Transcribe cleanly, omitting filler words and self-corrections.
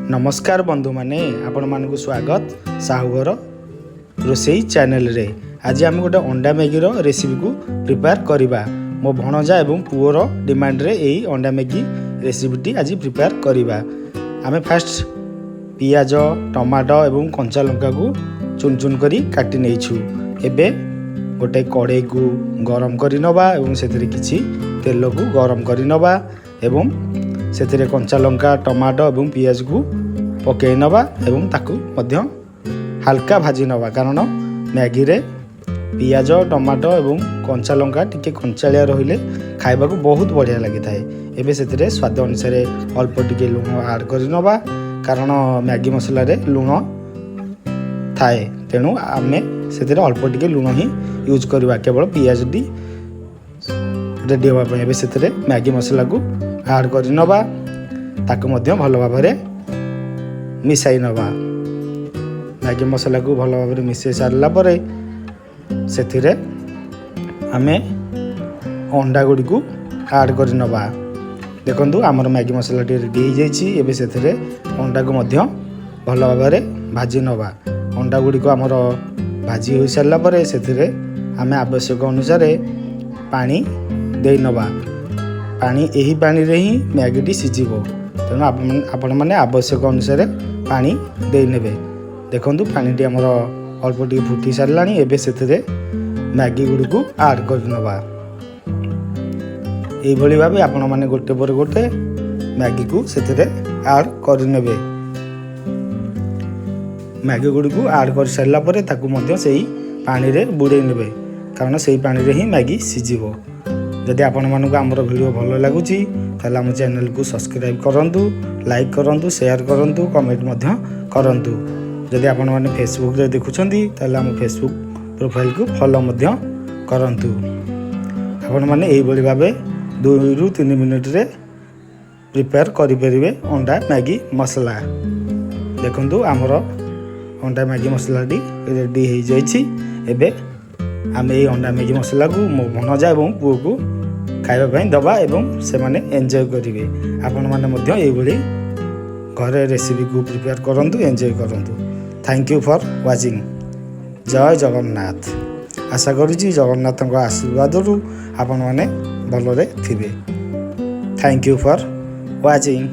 नमस्कार बंधु माने आपण मानक स्वागत साहुगर रोसई चैनल रे। आज आम गोटे अंडा मैगी रो रेसिपी को प्रिपेयर करवा। मो भणजा एवं पुओर डिमांड रे यही अंडा मैगी रेसिपीटी आज प्रिपेयर करवा। आम फास्ट पियाज टमाटो एवं कंचा लंका को चुन चुन करी काटी नेइछु। एबे गोटे कड़े को गरम करी नबा एवं सेतिरे किछि तेल को गरम करी नबा एवं सेतिरे कंचा लंका टमाटो एवं पियाज को पकई नबा एवं ताकू मध्य हल्का भाजी नबा, कारण मैगी रे पियाज टमाटो एवं कंचा लंका टिके कंचालिया रहिले खाइबा को बहुत बढ़िया लगी थाए। एबे सेतिरे स्वाद अनुसार अल्प टिके लुण ऐड करी नबा, कारण मैगी मसला रे लुण थाए, तेणु आमे सेतिरे अल्प टिके लुण ही यूज करवा केवल पियाज टी रेडी होगा। एबे सेतिरे मैगी मसला को ऐड करी नबा, ताकू मध्य भल भाबरे मिसाई नबा। मैगी मसला को भल भाबरे मिसाई सारला परे सेतिरे आमे अंडा गुडी को ऐड करी नबा। देखंतु हमर मैगी मसला टी रेडी हो जाइछि। एबे सेतिरे अंडा को मध्य भल भाबरे भाजी नबा। अंडा गुडी को हमर भाजी हो सारला परे सेतिरे आमे आवश्यक अनुसार पानी देई नबा। पानी यही पानी रे ही मैगी टी सिझिबो, तेणु आपण माने आवश्यक अनुसार पानी देई नेबे। देखंतु पानी टी हमर अल्प टी फुटी सारलानी। एबे सेतिरे मैगी गुडी को ऐड कर नबा। एई भली भाबे आपण माने गोटे पर गोटे मैगी को सेतिरे ऐड कर नेबे। मैगी गुडी को ऐड कर सारला परे ताकू मध्य सेही पानी रे बुडे नेबे, कारण सेही पानी रे ही मैगी सिझिबो। जदि आपण मानक आमर वीडियो भल लगुच ताले आम चैनल को सब्सक्राइब करंतु, लाइक करंतु, शेयर करंतु, कमेंट मध्य करंतु। जदि आपण माने फेसबुक रे देखुछंती ताले आम फेसबुक प्रोफाइल को फॉलो मध्य करंतु। आपण माने एही बळी भाबे 2 रु 3 मिनिट रे प्रिपेयर करि परिबे अंडा मैगी मसला। देखंतु आमर अंडा मैगी मसला डी रेडी हो जाइछि। एबे आम ये अंडा मैगी मसला को मो भणजा एवं पुओ को खाइबा दबा एवं से माने एंजॉय करिवे। आपण माने मध्य एई भली घरे रेसिपी को प्रिपेयर करंतु, एंजॉय करंतु। Thank you for watching. जय जगन्नाथ। आशा करूची जगन्नाथक आशीर्वाद रु आपण माने भलरे थिबे। Thank you for watching.